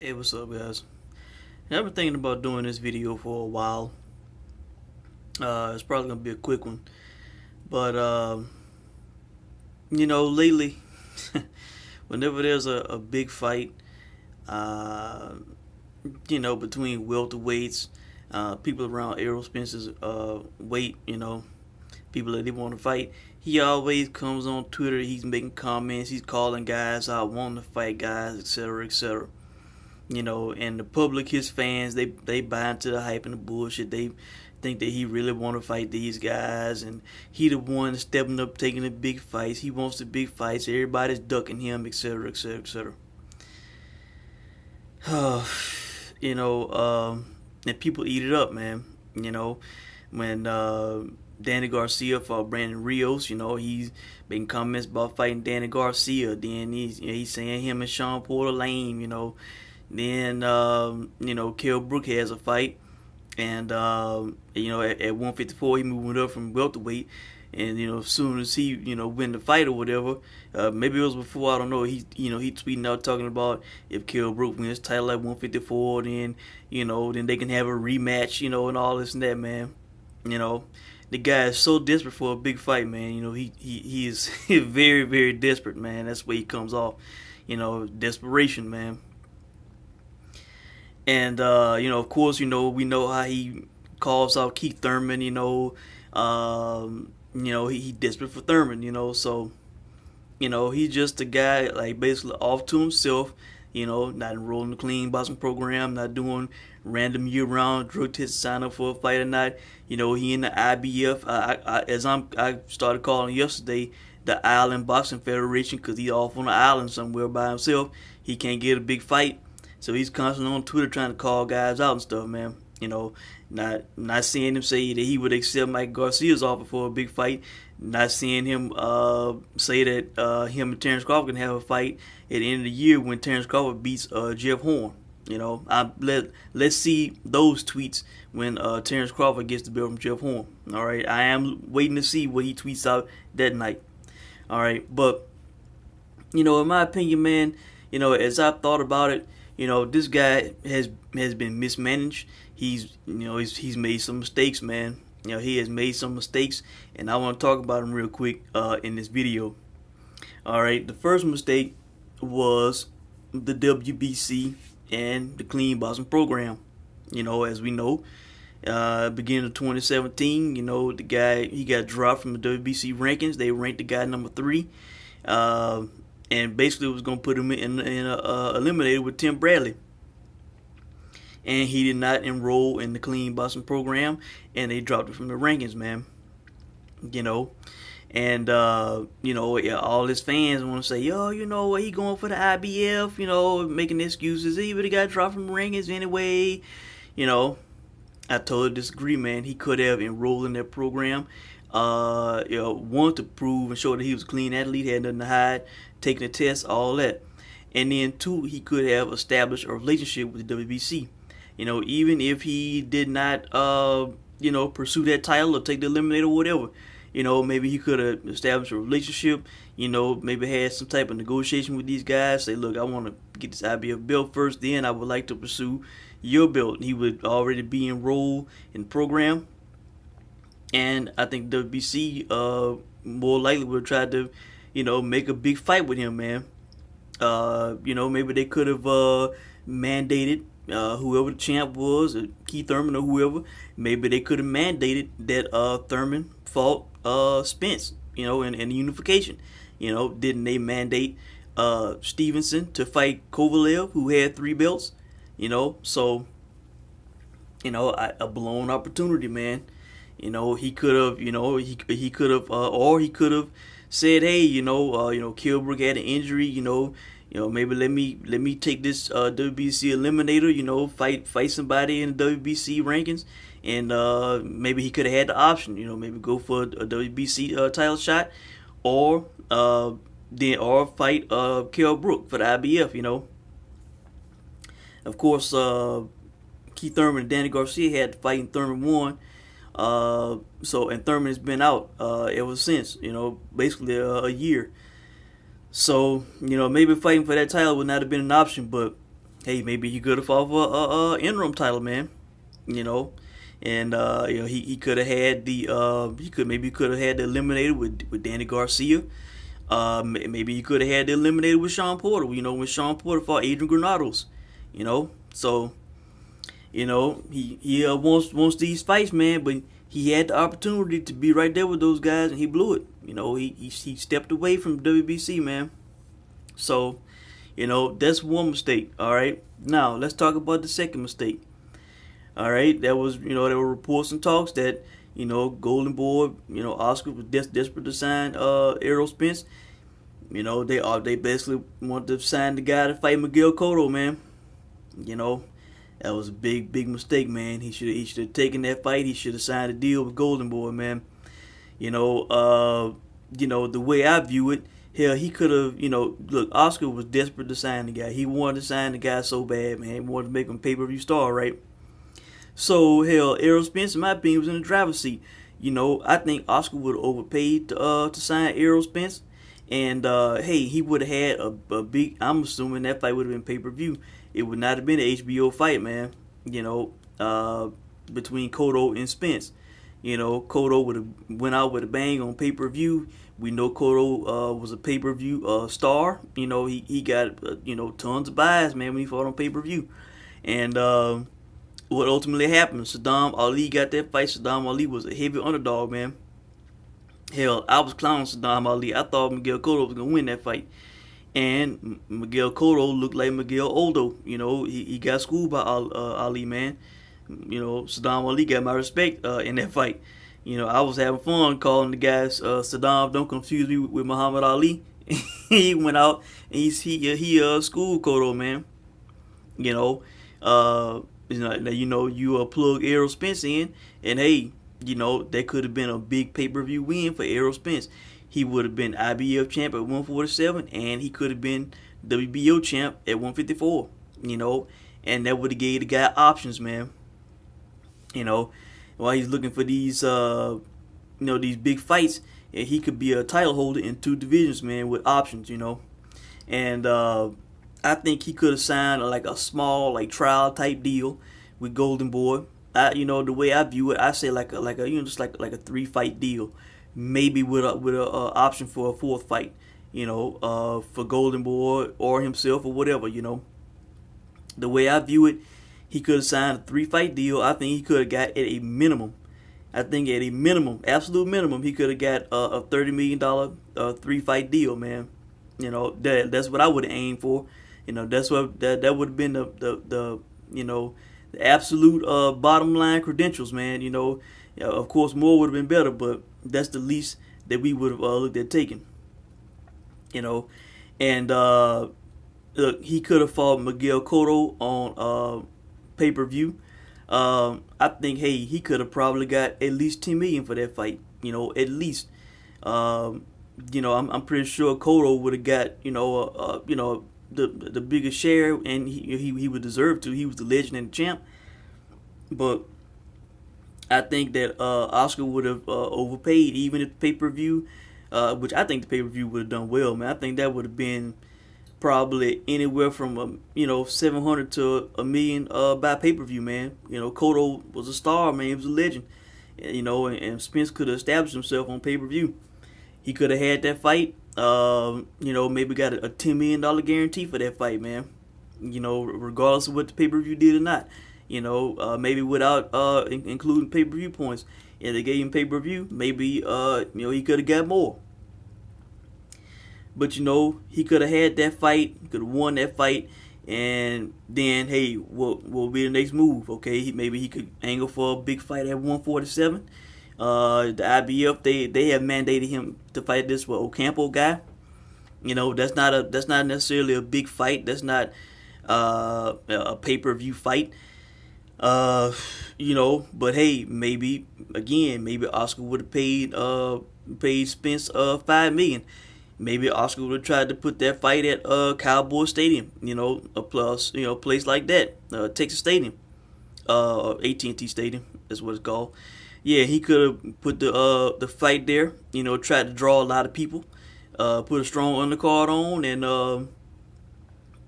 Hey, what's up, guys? I've been thinking about doing this video for a while. It's probably gonna be a quick one, but lately, whenever there's a big fight, uh, between welterweights, people around Errol Spence's weight, people that they want to fight, he always comes on Twitter. He's making comments. He's calling guys out, wanting to fight guys, etc., etc. And the public, his fans, they buy into the hype and the bullshit. They think that he really want to fight these guys, and he the one stepping up, taking the big fights. He wants the big fights. Everybody's ducking him, etc., etc., etc. And people eat it up, man. When Danny Garcia fought Brandon Rios, he's making comments about fighting Danny Garcia. Then he's saying him and Sean Porter lame, Then Kell Brook has a fight, and at 154 he moving up from welterweight, and as soon as he win the fight or whatever, maybe it was before, I don't know. He tweeting out talking about if Kell Brook wins title at 154, then they can have a rematch, and all this and that, man. You know, the guy is so desperate for a big fight, man. He is very, very desperate, man. That's where he comes off, desperation, man. And of course, we know how he calls out Keith Thurman. He desperate for Thurman. So he's just a guy like basically off to himself. Not enrolled in the clean boxing program, not doing random year-round drug tests, sign up for a fight or not. He in the IBF. I started calling yesterday the Island Boxing Federation, because he's off on the island somewhere by himself. He can't get a big fight. So he's constantly on Twitter trying to call guys out and stuff, man. Not seeing him say that he would accept Mike Garcia's offer for a big fight. Not seeing him say that him and Terrence Crawford can have a fight at the end of the year when Terrence Crawford beats Jeff Horn. Let's see those tweets when Terrence Crawford gets the belt from Jeff Horn. All right, I am waiting to see what he tweets out that night. All right, but in my opinion, man, as I've thought about it, this guy has been mismanaged. He's made some mistakes, man. He has made some mistakes, and I want to talk about them real quick in this video. All right, the first mistake was the WBC and the clean boxing program. As we know, beginning of 2017, the guy, he got dropped from the WBC rankings. They ranked the guy number 3. And basically was going to put him in eliminated with Tim Bradley. And he did not enroll in the clean boxing program, and they dropped it from the rankings, man. And all his fans want to say, yo, he going for the IBF, making excuses. He would have got dropped from the rankings anyway. I totally disagree, man. He could have enrolled in that program. Wanted to prove and show that he was a clean athlete, had nothing to hide, taking the test, all that. And then 2, he could have established a relationship with the WBC. Even if he did not, pursue that title or take the eliminator or whatever, maybe he could have established a relationship, maybe had some type of negotiation with these guys, say, look, I want to get this IBF belt first, then I would like to pursue your belt. He would already be enrolled in the program. And I think WBC more likely would have tried to, make a big fight with him, man. Maybe they could have mandated whoever the champ was, Keith Thurman or whoever. Maybe they could have mandated that Thurman fought Spence, in the unification. Didn't they mandate Stevenson to fight Kovalev, who had 3 belts? So, a blown opportunity, man. He could have, he could have, or he could have said, hey, Kell Brook had an injury, maybe let me take this WBC eliminator, fight somebody in the WBC rankings, and maybe he could have had the option, maybe go for a WBC title shot, or fight Kell Brook for the IBF. Of course, Keith Thurman and Danny Garcia had to fight, and Thurman won. And Thurman has been out ever since, basically a year. So, maybe fighting for that title would not have been an option, but hey, maybe he could have fought for a interim title, man. You know, and he could have had the he could have had the eliminated with Danny Garcia. Maybe he could have had the eliminated with Sean Porter. You know, when Sean Porter fought Adrian Granados. You know, so he wants these fights, man, but he had the opportunity to be right there with those guys, and he blew it. You know, he stepped away from WBC, man. So, that's one mistake. All right, now let's talk about the second mistake. All right, that was there were reports and talks that Golden Boy, Oscar was desperate to sign Errol Spence. They basically wanted to sign the guy to fight Miguel Cotto, man. You know, that was a big mistake, man. He should have taken that fight. He should have signed a deal with Golden Boy, man. The way I view it, hell, he could have, look, Oscar was desperate to sign the guy. He wanted to sign the guy so bad, man. He wanted to make him pay-per-view star, right? So, hell, Errol Spence, in my opinion, was in the driver's seat. I think Oscar would have overpaid to sign Errol Spence. And, hey, he would have had a big, I'm assuming that fight would have been pay-per-view. It would not have been an HBO fight, man, between Cotto and Spence. Cotto would have went out with a bang on pay-per-view. We know Cotto was a pay-per-view star. He got, tons of buys, man, when he fought on pay-per-view. And what ultimately happened, Saddam Ali got that fight. Saddam Ali was a heavy underdog, man. Hell, I was clowning Saddam Ali. I thought Miguel Cotto was going to win that fight. And Miguel Cotto looked like Miguel Aldo. He got schooled by Ali, man. Saddam Ali got my respect in that fight. I was having fun calling the guys, Saddam, don't confuse me with Muhammad Ali. He went out and he schooled Cotto, man. You plug Errol Spence in, and hey, that could have been a big pay-per-view win for Errol Spence. He would have been IBF champ at 147, and he could have been WBO champ at 154. And that would have gave the guy options, man. While he's looking for these, these big fights, he could be a title holder in two divisions, man, with options. And I think he could have signed like a small, like trial type deal with Golden Boy. The way I view it, I say like a just like a 3-fight deal. Maybe with a option for a 4th fight, for Golden Boy or himself or whatever, The way I view it, he could have signed a 3-fight deal. I think he could have got at a minimum. Absolute minimum, he could have got a $30 million 3-fight deal, man. That's what I would have aimed for. That's what that would have been the absolute bottom line credentials, man. Of course, more would have been better, but that's the least that we would have looked at taking. And look, he could have fought Miguel Cotto on pay-per-view. I think, hey, he could have probably got at least $10 million for that fight. At least. I'm pretty sure Cotto would have got the biggest share, and he would deserve to. He was the legend and the champ. But I think that Oscar would have overpaid, even if the pay-per-view, which I think the pay-per-view would have done well, man. I think that would have been probably anywhere from $700 to $1 million by pay-per-view, man. Cotto was a star, man. He was a legend. And Spence could have established himself on pay-per-view. He could have had that fight. Maybe got a $10 million guarantee for that fight, man. Regardless of what the pay-per-view did or not. Maybe without including pay-per-view points. If they gave him pay-per-view, maybe he could have got more. But he could have had that fight, he could have won that fight, and then hey, what will be the next move? Okay, maybe he could angle for a big fight at 147. The IBF they have mandated him to fight this Ocampo guy. That's not necessarily a big fight. That's not a pay-per-view fight. But hey, maybe Oscar would have paid Spence $5 million. Maybe Oscar would have tried to put that fight at Cowboy Stadium, a place like that, Texas Stadium, AT&T Stadium, that's what it's called. Yeah, he could have put the fight there, tried to draw a lot of people, put a strong undercard on, and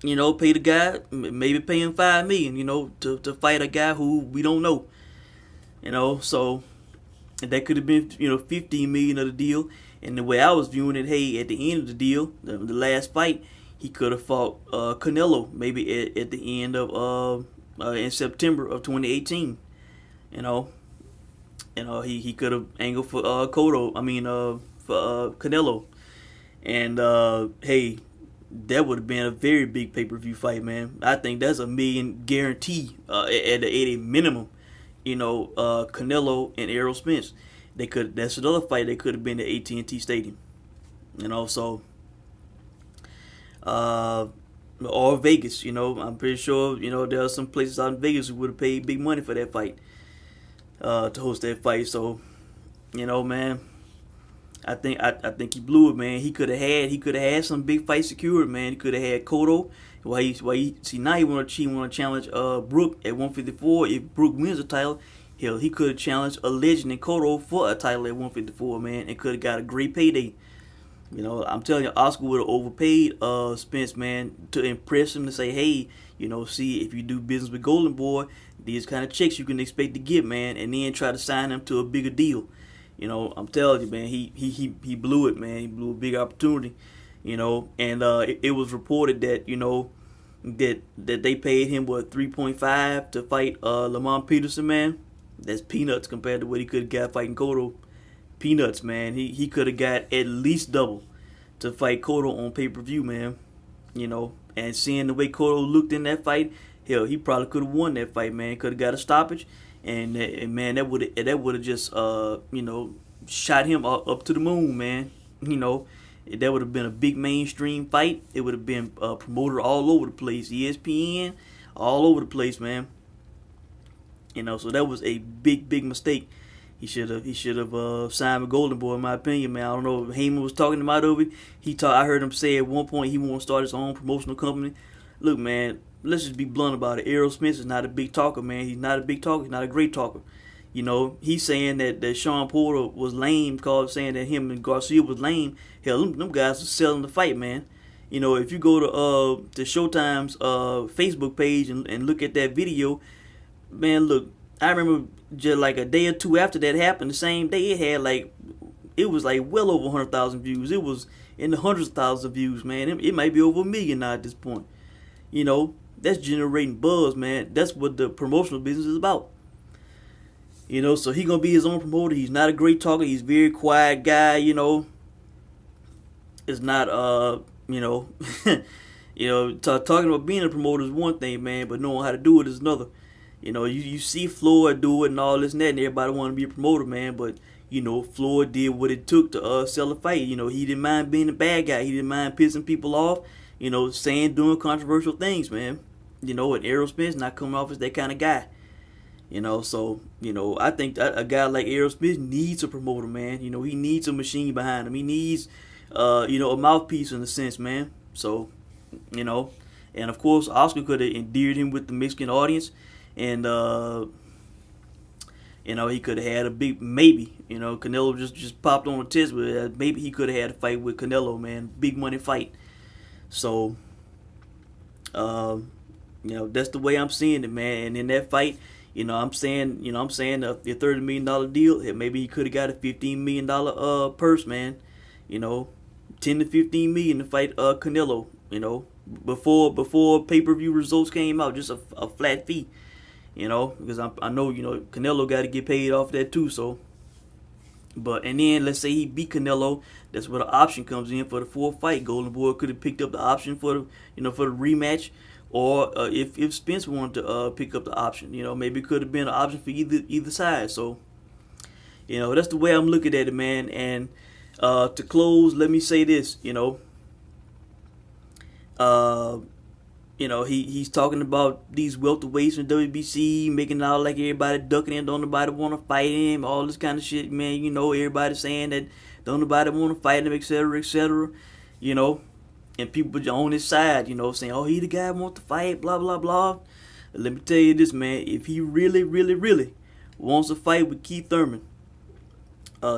pay the guy, maybe pay him $5 million, to fight a guy who we don't know, So that could have been, 15 million of the deal. And the way I was viewing it, hey, at the end of the deal, the last fight, he could have fought Canelo maybe at the end of in September of 2018. You know, he could have angled for Canelo, and hey, that would have been a very big pay-per-view fight, man. I think that's a million guarantee at a minimum. Canelo and Errol Spence. That's another fight that could have been at AT&T Stadium. So or Vegas. I'm pretty sure there are some places out in Vegas who would have paid big money for that fight, to host that fight. So man, I think he blew it, man. He could have had some big fight secured, man. He could have had Cotto. Now he want to challenge Brook at 154. If Brook wins the title, hell, he could have challenged a legend in Cotto for a title at 154, man, and could have got a great payday. I'm telling you, Oscar would have overpaid Spence, man, to impress him, to say, hey, see, if you do business with Golden Boy, these kind of checks you can expect to get, man, and then try to sign him to a bigger deal. I'm telling you, man, he blew it, man. He blew a big opportunity, and it was reported that, that they paid him, 3.5 to fight Lamont Peterson, man. That's peanuts compared to what he could have got fighting Cotto. Peanuts, man. He could have got at least double to fight Cotto on pay-per-view, man. And seeing the way Cotto looked in that fight, hell, he probably could have won that fight, man. Could have got a stoppage, and man, that would have just shot him up to the moon, man. That would have been a big mainstream fight. It would have been promoted all over the place, ESPN, all over the place, man. So that was a big mistake. He should have signed with Golden Boy, in my opinion, man. I don't know if Heyman was talking him out of it. I heard him say at one point he want to start his own promotional company. Look, man, let's just be blunt about it. Errol Spence is not a big talker, man. He's not a big talker. He's not a great talker. He's saying that Sean Porter was lame, saying that him and Garcia was lame. Hell, them guys are selling the fight, man. If you go to Showtime's Facebook page and look at that video, man, look, I remember just like a day or two after that happened, the same day it was well over 100,000 views. It was in the hundreds of thousands of views, man. It might be over 1 million now at this point. That's generating buzz, man. That's what the promotional business is about. So he gonna be his own promoter. He's not a great talker. He's a very quiet guy. It's not talking about being a promoter is one thing, man, but knowing how to do it is another. You see Floyd do it and all this and that, and everybody want to be a promoter, man. But Floyd did what it took to sell a fight. He didn't mind being a bad guy. He didn't mind pissing people off. Doing controversial things, man. And Errol Spence not coming off as that kind of guy. So I think that a guy like Errol Spence needs a promoter, man. He needs a machine behind him. He needs a mouthpiece in a sense, man. So and of course Oscar could have endeared him with the Mexican audience. And he could have had a big maybe. Canelo just popped on the test, but maybe he could have had a fight with Canelo, man. Big money fight. So, that's the way I'm seeing it, man. And in that fight, I'm saying the $30 million deal. Maybe he could have got a $15 million purse, man. 10 to 15 million to fight Canelo. Before pay-per-view results came out, just a flat fee. Because I know, Canelo got to get paid off that too. So, and then let's say he beat Canelo, that's where the option comes in for the fourth fight. Golden Boy could have picked up the option for the rematch, or if Spence wanted to pick up the option, maybe it could have been an option for either side. So, that's the way I'm looking at it, man. And to close, let me say this, he's talking about these welterweights in WBC, making it out like everybody ducking in, don't nobody want to fight him, all this kind of shit, man. Everybody saying that don't nobody want to fight him, etc., etc., and people on his side, saying, oh, he the guy who wants to fight, blah, blah, blah. Let me tell you this, man. If he really, really, really wants to fight with Keith Thurman,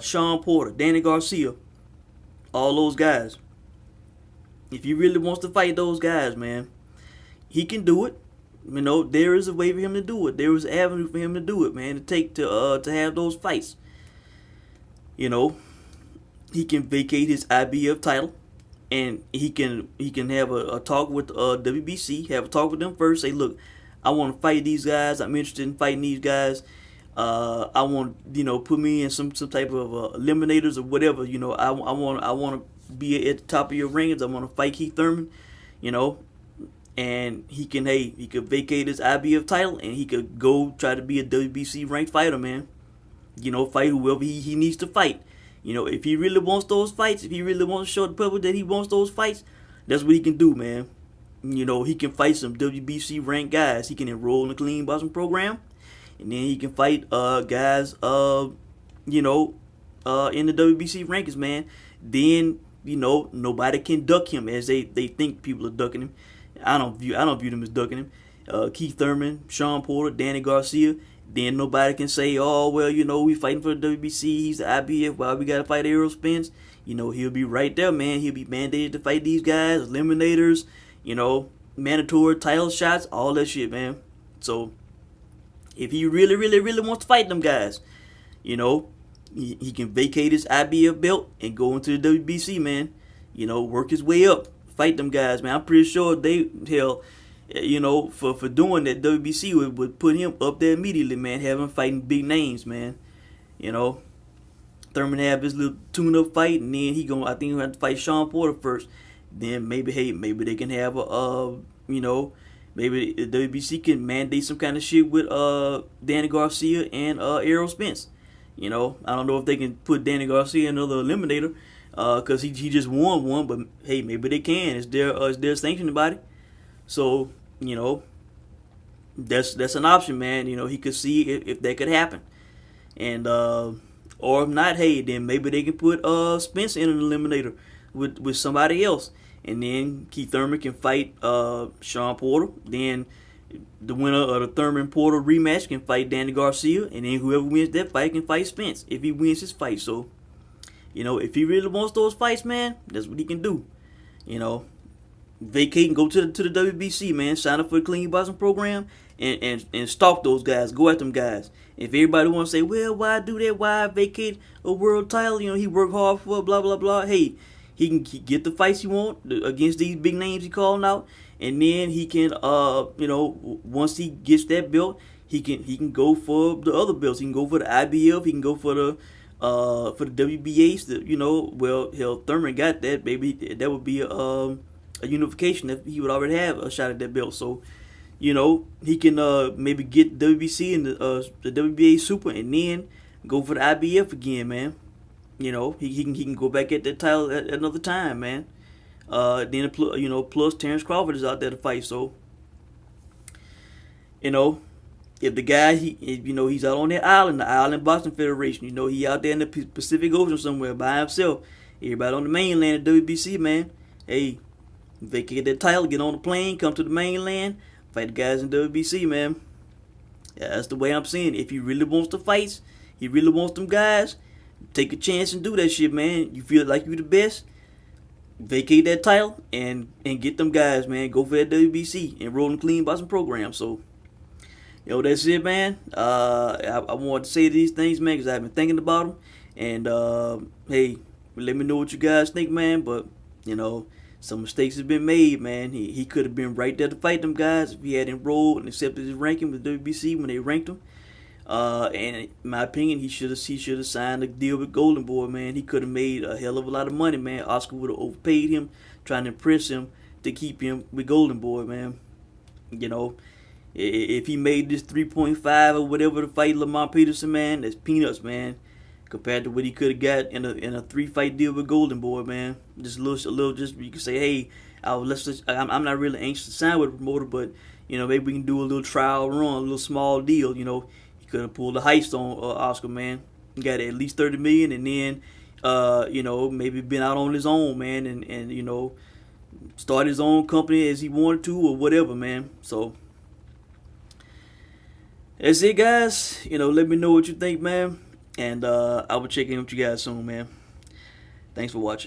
Sean Porter, Danny Garcia, all those guys, if he really wants to fight those guys, man, he can do it. You know, there is a way for him to do it. There is an avenue for him to do it, man. To have those fights. You know, he can vacate his IBF title, and he can have a talk with WBC. Have a talk with them first. Say, look, I want to fight these guys. I'm interested in fighting these guys. I want, put me in some type of eliminators or whatever. I want to be at the top of your rankings. I want to fight Keith Thurman. You know, and he could vacate his IBF title, and he could go try to be a WBC ranked fighter, man. Fight whoever he needs to fight. If he really wants those fights, if he really wants to show the public that he wants those fights, that's what he can do, man. He can fight some WBC ranked guys. He can enroll in the clean boxing program, and then he can fight guys, in the WBC rankings, man. Then nobody can duck him as they think people are ducking him. I don't view them as ducking him. Keith Thurman, Sean Porter, Danny Garcia. Then nobody can say, oh, well, we fighting for the WBC. He's the IBF. Why we got to fight Errol Spence? He'll be right there, man. He'll be mandated to fight these guys, eliminators, mandatory title shots, all that shit, man. So, if he really, really, really wants to fight them guys, he can vacate his IBF belt and go into the WBC, man. Work his way up. Fight them guys, man. I'm pretty sure for doing that, WBC would put him up there immediately, man. Have him fighting big names, man. Thurman have his little tune-up fight, and then I think he'll have to fight Sean Porter first. Then maybe they can have maybe the WBC can mandate some kind of shit with Danny Garcia and Errol Spence. I don't know if they can put Danny Garcia in another eliminator, because he just won one, but hey, maybe they can. It's their sanctioning body. So, that's an option, man. He could see if that could happen. And or if not, hey, then maybe they can put Spence in an eliminator with somebody else. And then Keith Thurman can fight Sean Porter. Then the winner of the Thurman-Porter rematch can fight Danny Garcia. And then whoever wins that fight can fight Spence if he wins his fight. So, if he really wants those fights, man, that's what he can do. Vacate and go to the WBC, man. Sign up for the clean boxing program and stalk those guys. Go at them guys. If everybody wants to say, well, why do that? Why vacate a world title? He worked hard for blah, blah, blah. Hey, he can get the fights he want against these big names he calling out. And then he can, once he gets that belt, he can go for the other belts. He can go for the IBF. He can go for the WBAs. Thurman got that, baby. That would be a unification if he would already have a shot at that belt. So, he can maybe get WBC and the WBA Super, and then go for the IBF again, man. He can go back at that title at another time, man. Then plus Terrence Crawford is out there to fight. So, if the guy he's out on that island, the Island Boxing Federation, he out there in the Pacific Ocean somewhere by himself. Everybody on the mainland at WBC, man. Hey, vacate that title, get on the plane, come to the mainland, fight the guys in WBC, man. Yeah, that's the way I'm seeing it. If he really wants the fights, he really wants them guys, take a chance and do that shit, man. You feel like you the best, vacate that title and get them guys, man. Go for that WBC, enroll in the clean boxing program. So, that's it, man. I wanted to say these things, man, because I've been thinking about them. And, hey, let me know what you guys think, man. But, some mistakes have been made, man. He could have been right there to fight them guys if he had enrolled and accepted his ranking with WBC when they ranked him. And in my opinion, he should have signed a deal with Golden Boy, man. He could have made a hell of a lot of money, man. Oscar would have overpaid him, trying to impress him to keep him with Golden Boy, man. If he made this 3.5 or whatever to fight Lamar Peterson, man, that's peanuts, man, compared to what he could have got in a 3-fight deal with Golden Boy, man. Just a little, just you can say, hey, I'm not really anxious to sign with a promoter, but maybe we can do a little trial run, a little small deal. He could have pulled a heist on Oscar, man. He got at least $30 million, and then maybe been out on his own, man, and start his own company as he wanted to or whatever, man. So that's it, guys. Let me know what you think, man. And I will check in with you guys soon, man. Thanks for watching.